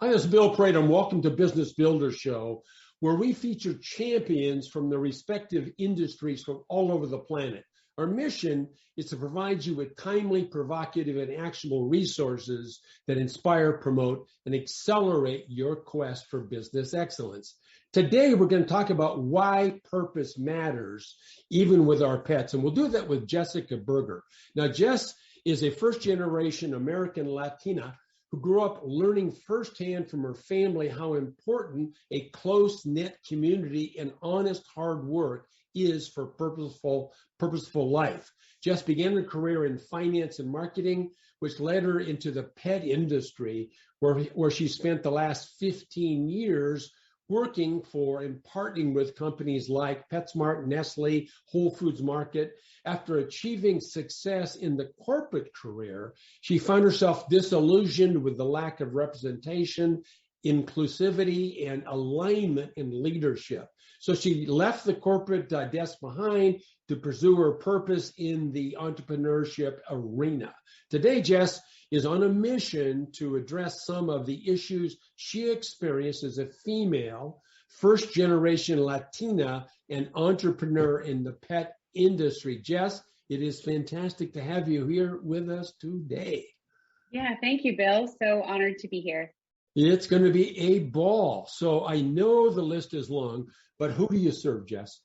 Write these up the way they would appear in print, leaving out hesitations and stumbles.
Hi, this is Bill Prater, and welcome to Business Builder Show, where we feature champions from the respective industries from all over the planet. Our mission is to provide you with timely, provocative, and actionable resources that inspire, promote, and accelerate your quest for business excellence. Today, we're going to talk about why purpose matters, even with our pets, and we'll do that with Jessica Berger. Now, Jess is a first-generation American Latina who grew up learning firsthand from her family how important a close-knit community and honest hard work is for purposeful life. Jess began her career in finance and marketing, which led her into the pet industry, where she spent the last 15 years working for and partnering with companies like PetSmart, Nestle, Whole Foods Market. After achieving success in the corporate career, she found herself disillusioned with the lack of representation, inclusivity, and alignment in leadership. So she left the corporate desk behind to pursue her purpose in the entrepreneurship arena. Today, Jess is on a mission to address some of the issues she experienced as a female, first-generation Latina, and entrepreneur in the pet industry. Jess, it is fantastic to have you here with us today. Yeah, thank you, Bill. So honored to be here. It's going to be a ball. So I know the list is long, but who do you serve, Jess?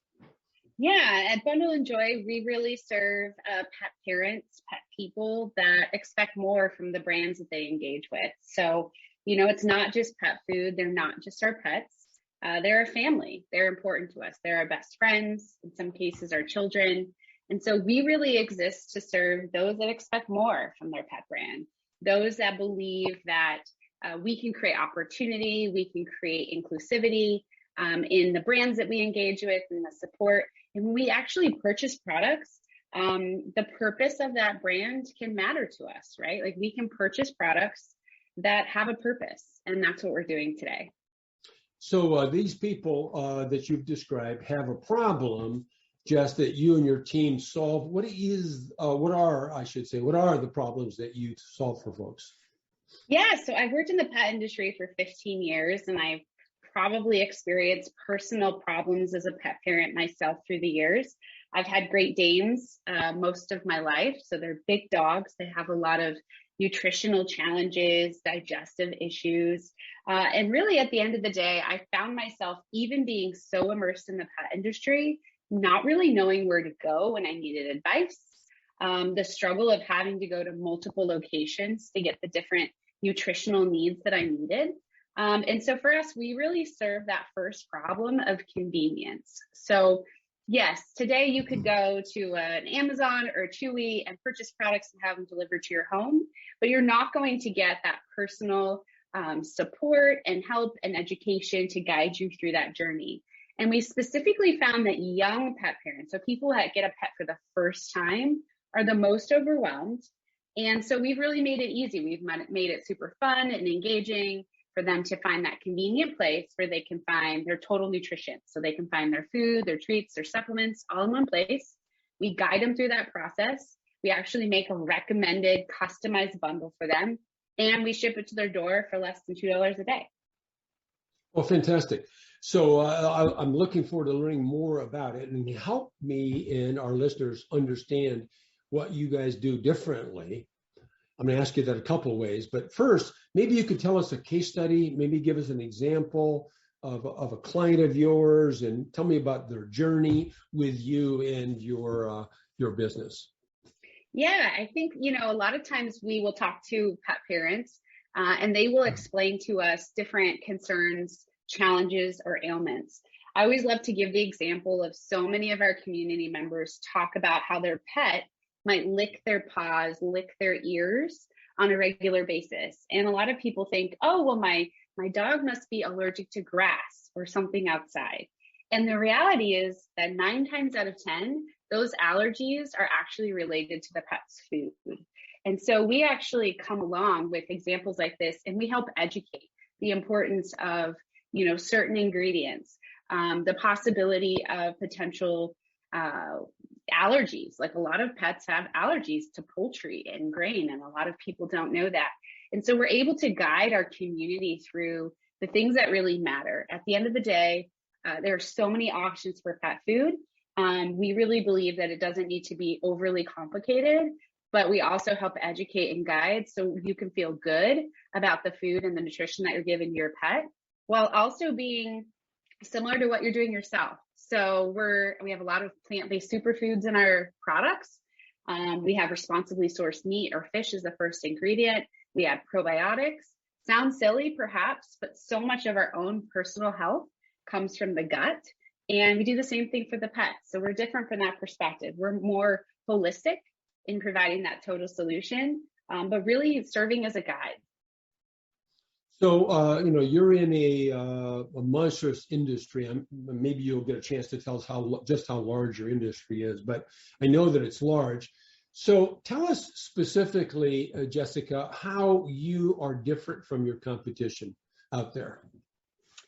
Yeah, at Bundle and Joy, we really serve pet parents, pet people that expect more from the brands that they engage with. So, it's not just pet food. They're not just our pets. They're a family. They're important to us. They're our best friends, in some cases, our children. And so we really exist to serve those that expect more from their pet brand, those that believe that we can create opportunity, we can create inclusivity in the brands that we engage with and the support. And when we actually purchase products, the purpose of that brand can matter to us, right? Like we can purchase products that have a purpose, and that's what we're doing today. So these people that you've described have a problem, Jess, that you and your team solve. What are the problems that you solve for folks? Yeah, so I've worked in the pet industry for 15 years, and I've probably experienced personal problems as a pet parent myself through the years. I've had Great Danes most of my life. So they're big dogs. They have a lot of nutritional challenges, digestive issues. And really at the end of the day, I found myself even being so immersed in the pet industry, not really knowing where to go when I needed advice. The struggle of having to go to multiple locations to get the different nutritional needs that I needed. And so for us, we really serve that first problem of convenience. So yes, today you could go to an Amazon or a Chewy and purchase products and have them delivered to your home, but you're not going to get that personal support and help and education to guide you through that journey. And we specifically found that young pet parents, so people that get a pet for the first time, are the most overwhelmed. And so we've really made it easy. We've made it super fun and engaging for them to find that convenient place where they can find their total nutrition. So they can find their food, their treats, their supplements all in one place. We guide them through that process. We actually make a recommended customized bundle for them, and we ship it to their door for less than $2 a day. Well, fantastic. So I'm looking forward to learning more about it, and help me and our listeners understand what you guys do differently. I'm going to ask you that a couple of ways, but first, maybe you could tell us a case study, maybe give us an example of a client of yours, and tell me about their journey with you and your business. Yeah, I think, a lot of times we will talk to pet parents and they will explain to us different concerns, challenges, or ailments. I always love to give the example of so many of our community members talk about how their pet might lick their paws, lick their ears on a regular basis. And a lot of people think, oh, well, my dog must be allergic to grass or something outside. And the reality is that 9 times out of 10, those allergies are actually related to the pet's food. And so we actually come along with examples like this, and we help educate the importance of, certain ingredients, the possibility of potential allergies. Like a lot of pets have allergies to poultry and grain, and a lot of people don't know that. And so we're able to guide our community through the things that really matter. At the end of the day, there are so many options for pet food. We really believe that it doesn't need to be overly complicated, but we also help educate and guide so you can feel good about the food and the nutrition that you're giving your pet, while also being similar to what you're doing yourself. So we have a lot of plant-based superfoods in our products. We have responsibly sourced meat or fish as the first ingredient. We add probiotics. Sounds silly, perhaps, but so much of our own personal health comes from the gut. And we do the same thing for the pets. So we're different from that perspective. We're more holistic in providing that total solution, but really serving as a guide. So, you're in a monstrous industry. Maybe you'll get a chance to tell us just how large your industry is, but I know that it's large. So tell us specifically, Jessica, how you are different from your competition out there.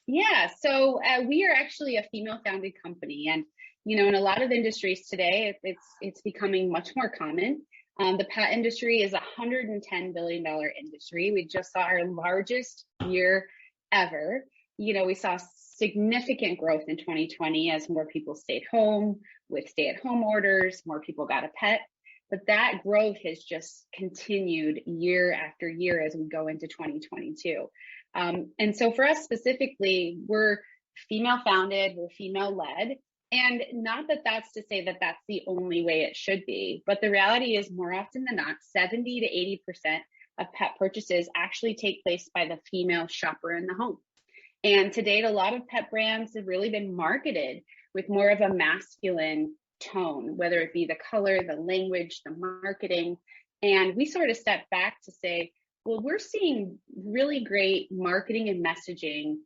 Yeah, so we are actually a female-founded company, and in a lot of industries today, it's becoming much more common. The pet industry is a $110 billion industry. We just saw our largest year ever. We saw significant growth in 2020 as more people stayed home with stay-at-home orders, more people got a pet. But that growth has just continued year after year as we go into 2022. And so for us specifically, we're female-founded, we're female-led. And not that that's to say that that's the only way it should be, but the reality is more often than not, 70 to 80% of pet purchases actually take place by the female shopper in the home. And to date, a lot of pet brands have really been marketed with more of a masculine tone, whether it be the color, the language, the marketing. And we sort of stepped back to say, well, we're seeing really great marketing and messaging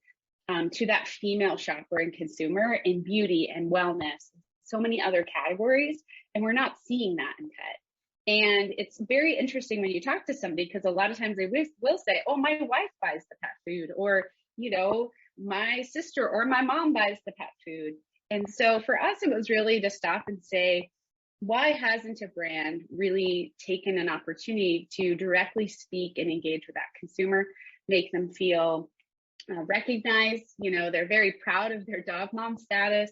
to that female shopper and consumer in beauty and wellness, so many other categories, and we're not seeing that in pet. And it's very interesting when you talk to somebody, because a lot of times they will say, oh, my wife buys the pet food, or, my sister or my mom buys the pet food. And so for us, it was really to stop and say, why hasn't a brand really taken an opportunity to directly speak and engage with that consumer, make them feel recognized? They're very proud of their dog mom status,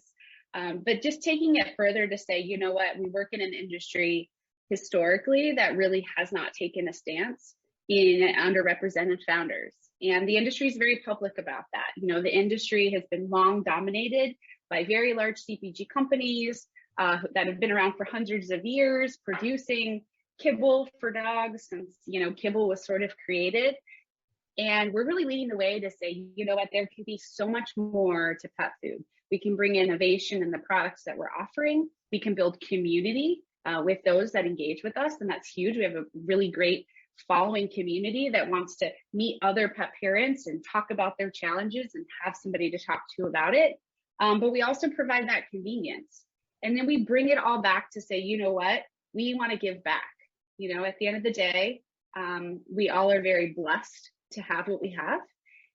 but just taking it further to say, you know what, we work in an industry historically that really has not taken a stance in underrepresented founders. And the industry is very public about that. The industry has been long dominated by very large CPG companies that have been around for hundreds of years, producing kibble for dogs since, kibble was sort of created. And we're really leading the way to say, you know what, there can be so much more to pet food. We can bring innovation in the products that we're offering. We can build community with those that engage with us. And that's huge. We have a really great following community that wants to meet other pet parents and talk about their challenges and have somebody to talk to about it. But we also provide that convenience. And then we bring it all back to say, you know what, we want to give back. At the end of the day, we all are very blessed to have what we have.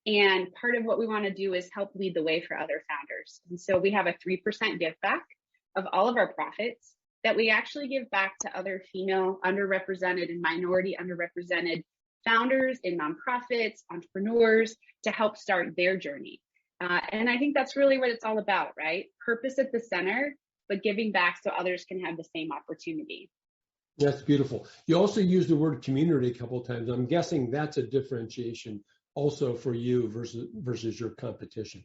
And part of what we want to do is help lead the way for other founders. And so we have a 3% give back of all of our profits that we actually give back to other female underrepresented and minority underrepresented founders and nonprofits, entrepreneurs, to help start their journey. And I think that's really what it's all about, right? Purpose at the center, but giving back so others can have the same opportunity. That's beautiful. You also used the word community a couple of times. I'm guessing that's a differentiation also for you versus your competition.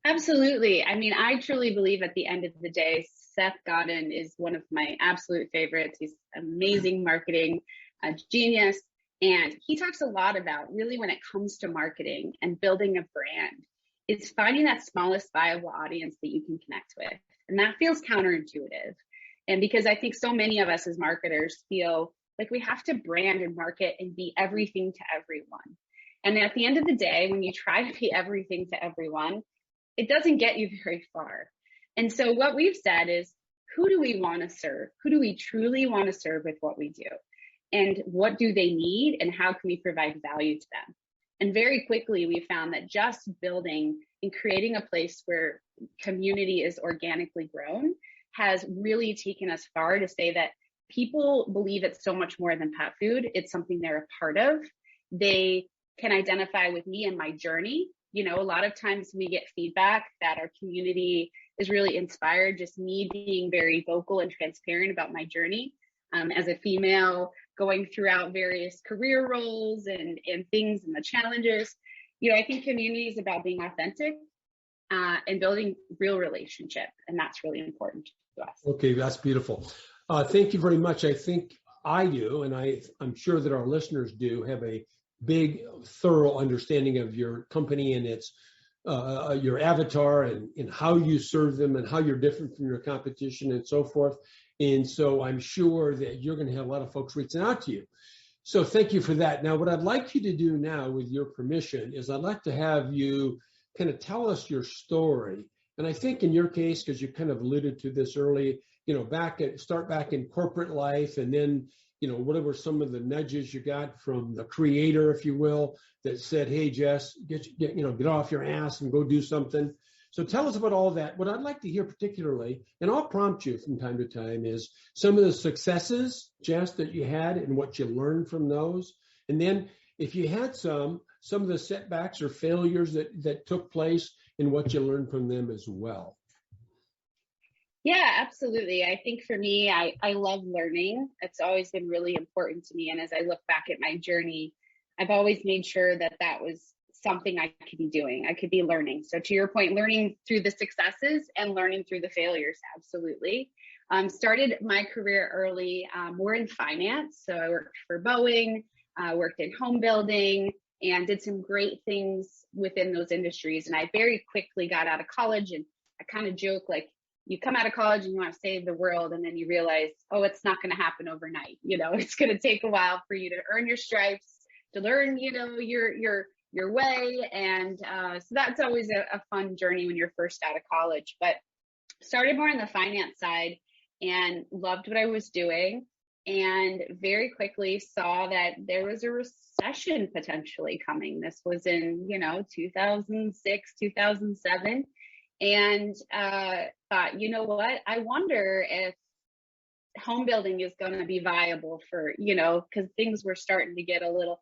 Absolutely. I mean, I truly believe at the end of the day, Seth Godin is one of my absolute favorites. He's amazing marketing genius. And he talks a lot about really when it comes to marketing and building a brand, it's finding that smallest viable audience that you can connect with. And that feels counterintuitive. And because I think so many of us as marketers feel like we have to brand and market and be everything to everyone. And at the end of the day, when you try to be everything to everyone, it doesn't get you very far. And so what we've said is, who do we want to serve? Who do we truly want to serve with what we do? And what do they need? And how can we provide value to them? And very quickly, we found that just building and creating a place where community is organically grown has really taken us far to say that people believe it's so much more than pet food. It's something they're a part of. they can identify with me and my journey. You know, a lot of times we get feedback that our community is really inspired, just me being very vocal and transparent about my journey as a female going throughout various career roles and things and the challenges. You know, I think community is about being authentic and building real relationship. And that's really important to us. Okay, that's beautiful. Thank you very much. I think I do, and I'm sure that our listeners do, have a big, thorough understanding of your company and its your avatar and how you serve them and how you're different from your competition and so forth. And so I'm sure that you're going to have a lot of folks reaching out to you. So thank you for that. Now, what I'd like you to do now, with your permission, is I'd like to have you kind of tell us your story. And I think in your case, because you kind of alluded to this early, you know, start back in corporate life, and then, you know, what were some of the nudges you got from the creator, if you will, that said, hey, Jess, get off your ass and go do something. So tell us about all that. What I'd like to hear particularly, and I'll prompt you from time to time, is some of the successes, Jess, that you had and what you learned from those. And then if you had some of the setbacks or failures that took place and what you learned from them as well. Yeah, absolutely. I think for me, I love learning. It's always been really important to me. And as I look back at my journey, I've always made sure that that was something I could be doing. I could be learning. So to your point, learning through the successes and learning through the failures. Absolutely. Started my career early. More in finance. So I worked for Boeing, worked in home building, and did some great things within those industries. And I very quickly got out of college, and I kind of joke, like, you come out of college and you want to save the world, and then you realize, oh, it's not going to happen overnight. You know, it's going to take a while for you to earn your stripes, to learn, you know, your way. And so that's always a fun journey when you're first out of college. But started more on the finance side and loved what I was doing, and very quickly saw that there was a recession potentially coming. This was in, 2006, 2007. And thought, you know what, I wonder if home building is going to be viable for, because things were starting to get a little,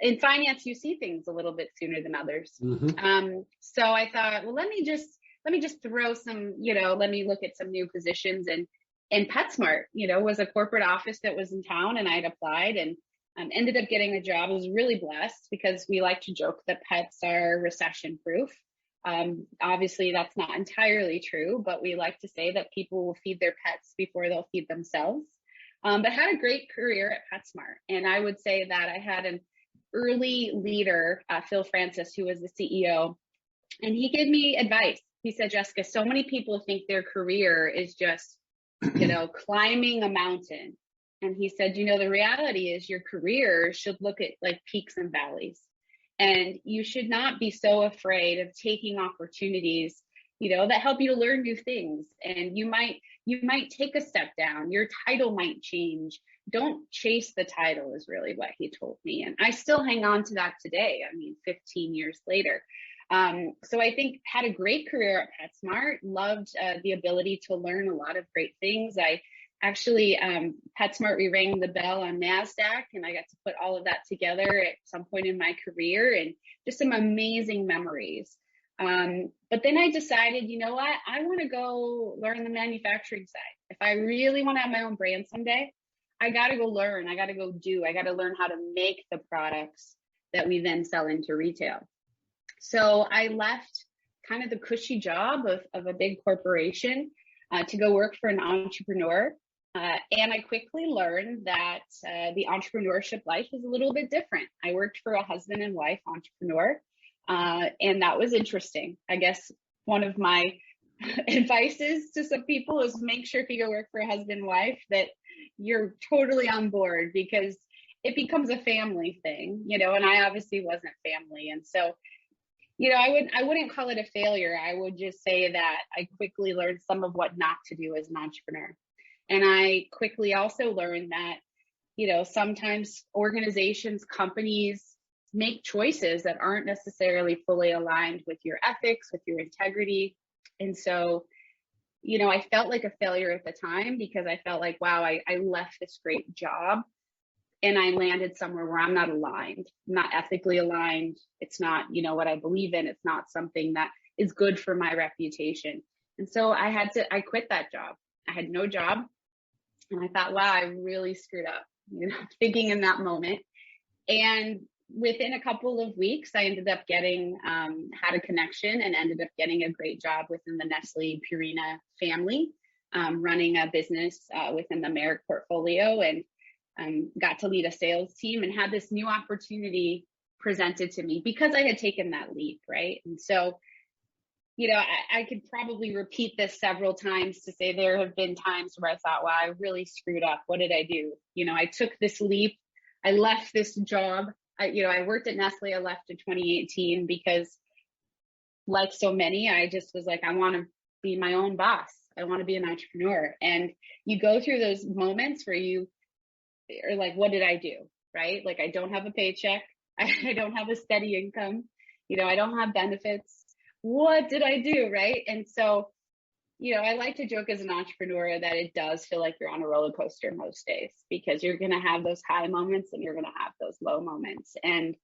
in finance, you see things a little bit sooner than others. Mm-hmm. So I thought, well, let me just throw some, let me look at some new positions. And PetSmart, was a corporate office that was in town, and I'd applied and ended up getting a job. I was really blessed because we like to joke that pets are recession proof. Obviously that's not entirely true, but we like to say that people will feed their pets before they'll feed themselves. But had a great career at PetSmart. And I would say that I had an early leader, Phil Francis, who was the CEO, and he gave me advice. He said, Jessica, so many people think their career is just, climbing a mountain. And he said, the reality is your career should look at like peaks and valleys. And you should not be so afraid of taking opportunities, that help you to learn new things. And you might take a step down. Your title might change. Don't chase the title is really what he told me. And I still hang on to that today. 15 years later. So I think had a great career at PetSmart, loved the ability to learn a lot of great things. I actually, PetSmart, we rang the bell on NASDAQ, and I got to put all of that together at some point in my career, and just some amazing memories. But then I decided, you know what, I want to go learn the manufacturing side. If I really want to have my own brand someday, I got to go learn. I got to go do. I got to learn how to make the products that we then sell into retail. So I left kind of the cushy job of a big corporation to go work for an entrepreneur. And I quickly learned that the entrepreneurship life is a little bit different. I worked for a husband and wife entrepreneur, and that was interesting. I guess one of my advices to some people is make sure if you go work for a husband and wife that you're totally on board, because it becomes a family thing, and I obviously wasn't family. And so, I wouldn't call it a failure. I would just say that I quickly learned some of what not to do as an entrepreneur. And I quickly also learned that, sometimes organizations, companies make choices that aren't necessarily fully aligned with your ethics, with your integrity. And so, I felt like a failure at the time, because I felt like, wow, I left this great job and I landed somewhere where I'm not aligned, not ethically aligned. It's not, what I believe in. It's not something that is good for my reputation. And so I quit that job. I had no job. And I thought, wow, I really screwed up, thinking in that moment. And within a couple of weeks, I ended up had a connection and ended up getting a great job within the Nestle Purina family, running a business within the Merrick portfolio, and got to lead a sales team and had this new opportunity presented to me because I had taken that leap, right? And so, I could probably repeat this several times to say there have been times where I thought, wow, I really screwed up. What did I do? I took this leap. I left this job. I worked at Nestle. I left in 2018 because, like so many, I just was like, I want to be my own boss. I want to be an entrepreneur. And you go through those moments where you are like, what did I do? Right? Like, I don't have a paycheck. I don't have a steady income. I don't have benefits. What did I do? Right? And so, I like to joke as an entrepreneur that it does feel like you're on a roller coaster most days, because you're going to have those high moments and you're going to have those low moments. And,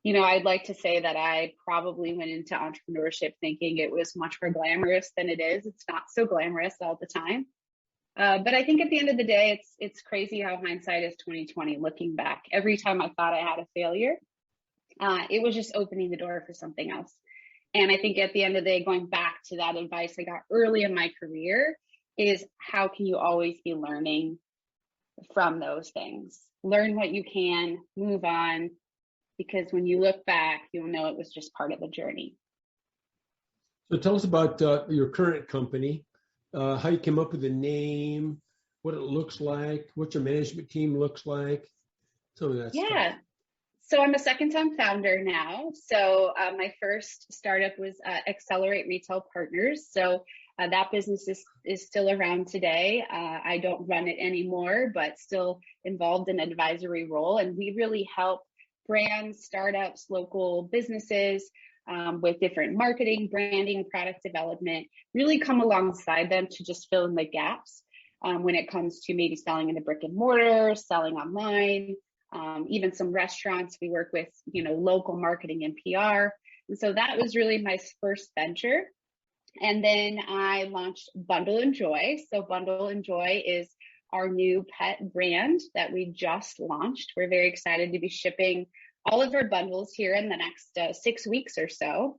I'd like to say that I probably went into entrepreneurship thinking it was much more glamorous than it is. It's not so glamorous all the time. But I think at the end of the day, it's crazy how hindsight is 2020. Looking back, every time I thought I had a failure, it was just opening the door for something else. And I think at the end of the day, going back to that advice I got early in my career is, how can you always be learning from those things? Learn what you can, move on, because when you look back, you'll know it was just part of the journey. So tell us about your current company, how you came up with the name, what it looks like, what your management team looks like, some of that stuff. So I'm a second-time founder now. So my first startup was Accelerate Retail Partners. So that business is still around today. I don't run it anymore, but still involved in an advisory role. And we really help brands, startups, local businesses with different marketing, branding, product development, really come alongside them to just fill in the gaps when it comes to maybe selling in the brick and mortar, selling online. Even some restaurants, we work with, local marketing and PR. And so that was really my first venture. And then I launched Bundle and Joy. So Bundle and Joy is our new pet brand that we just launched. We're very excited to be shipping all of our bundles here in the next 6 weeks or so.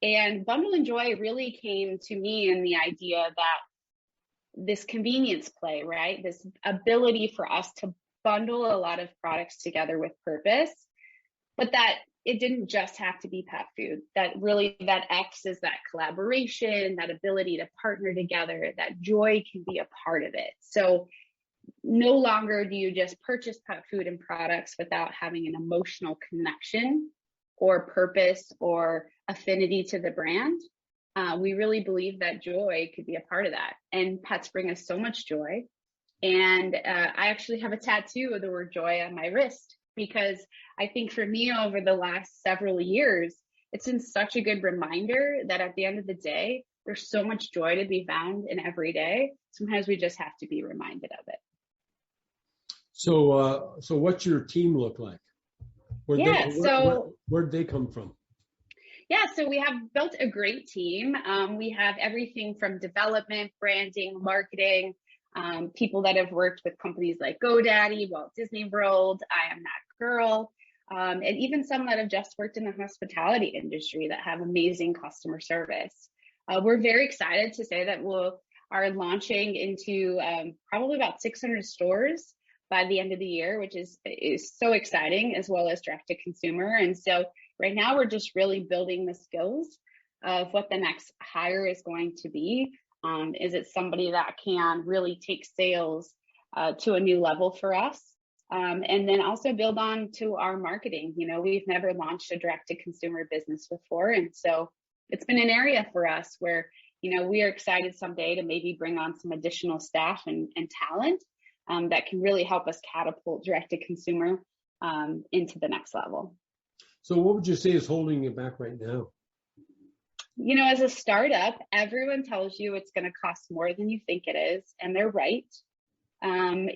And Bundle and Joy really came to me in the idea that this convenience play, right? This ability for us to bundle a lot of products together with purpose, but that it didn't just have to be pet food. That really, that X is that collaboration, that ability to partner together, that joy can be a part of it. So no longer do you just purchase pet food and products without having an emotional connection or purpose or affinity to the brand. We really believe that joy could be a part of that. And pets bring us so much joy. And I actually have a tattoo of the word joy on my wrist, because I think for me over the last several years, it's been such a good reminder that at the end of the day, there's so much joy to be found in every day. Sometimes we just have to be reminded of it. So what's your team look like? Where'd they come from? Yeah, so we have built a great team. We have everything from development, branding, marketing, people that have worked with companies like GoDaddy, Walt Disney World, I Am That Girl, and even some that have just worked in the hospitality industry that have amazing customer service. We're very excited to say that we are launching into probably about 600 stores by the end of the year, which is so exciting, as well as direct to consumer. And so right now we're just really building the skills of what the next hire is going to be. Is it somebody that can really take sales to a new level for us? And then also build on to our marketing. We've never launched a direct to consumer business before. And so it's been an area for us where, we are excited someday to maybe bring on some additional staff and talent that can really help us catapult direct to consumer into the next level. So what would you say is holding you back right now? As a startup, everyone tells you it's going to cost more than you think it is, and they're right. As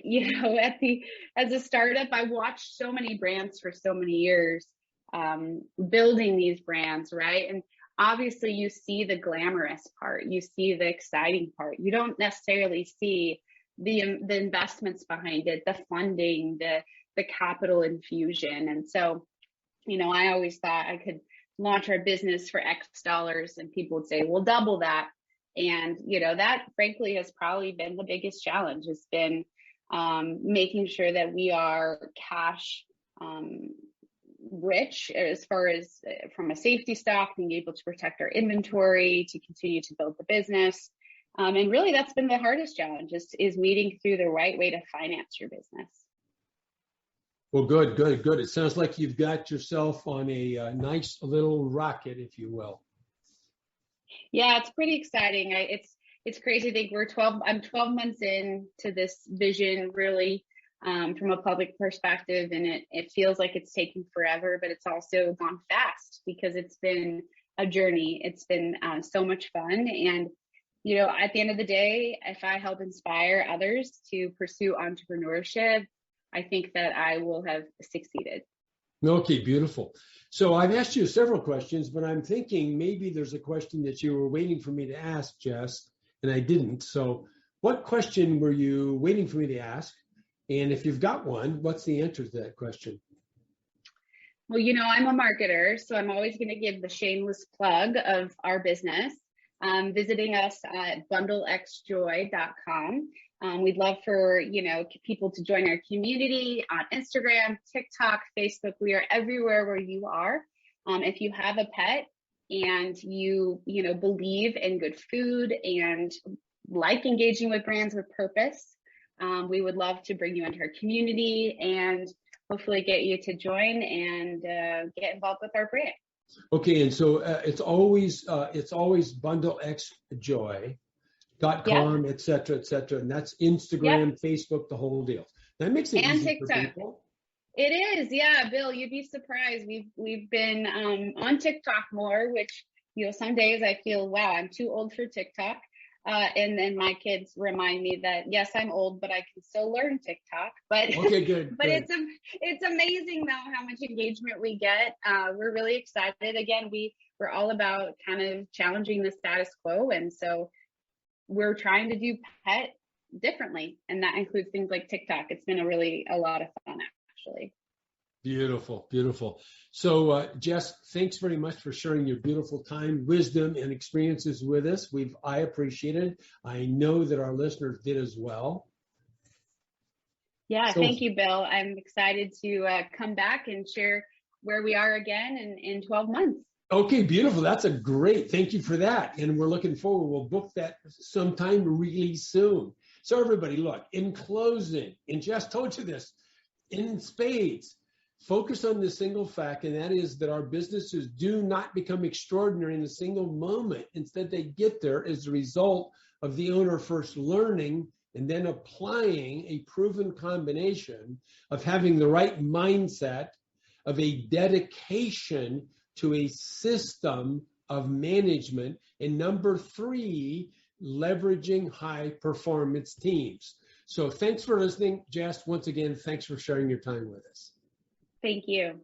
a startup, I watched so many brands for so many years, building these brands, right? And obviously you see the glamorous part, you see the exciting part. You don't necessarily see the investments behind it, the funding, the capital infusion. And so, I always thought I could launch our business for X dollars, and people would say, well, double that. And, that frankly has probably been the biggest challenge. It's been making sure that we are cash rich as far as from a safety stock, being able to protect our inventory, to continue to build the business. And really that's been the hardest challenge is weeding through the right way to finance your business. Well, good. It sounds like you've got yourself on a nice little rocket, if you will. Yeah, it's pretty exciting. It's crazy to think I'm 12 months into this vision, really, from a public perspective, and it feels like it's taking forever, but it's also gone fast because it's been a journey. It's been so much fun. And, at the end of the day, if I help inspire others to pursue entrepreneurship, I think that I will have succeeded. Okay, beautiful. So I've asked you several questions, but I'm thinking maybe there's a question that you were waiting for me to ask, Jess, and I didn't. So what question were you waiting for me to ask? And if you've got one, what's the answer to that question? Well, I'm a marketer, so I'm always going to give the shameless plug of our business. Visiting us at bundlexjoy.com. We'd love for, people to join our community on Instagram, TikTok, Facebook. We are everywhere where you are. If you have a pet and you believe in good food and like engaging with brands with purpose, we would love to bring you into our community and hopefully get you to join and get involved with our brand. Okay, and so it's always bundlexjoy.com, Yep. et cetera, and that's Instagram, Yep. Facebook, the whole deal. That makes it And easy for TikTok. people. It is, yeah, Bill. You'd be surprised. We've been on TikTok more, which some days I feel, wow, I'm too old for TikTok. And then my kids remind me that yes, I'm old, but I can still learn TikTok. But Okay, good. But good. it's amazing though how much engagement we get. We're really excited. Again, we're all about kind of challenging the status quo, and so we're trying to do pet differently, and that includes things like TikTok. It's been a lot of fun, actually. Beautiful. So, Jess, thanks very much for sharing your beautiful time, wisdom, and experiences with us. I appreciate it. I know that our listeners did as well. Yeah, thank you, Bill. I'm excited to come back and share where we are again in 12 months. Okay, beautiful. That's thank you for that. And we're looking forward. We'll book that sometime really soon. So everybody, look, in closing, and Jess told you this, in spades, focus on the single fact, and that is that our businesses do not become extraordinary in a single moment. Instead, they get there as a result of the owner first learning and then applying a proven combination of having the right mindset, of a dedication to a system of management, and number 3, leveraging high performance teams. So thanks for listening, Jess. Once again, thanks for sharing your time with us. Thank you.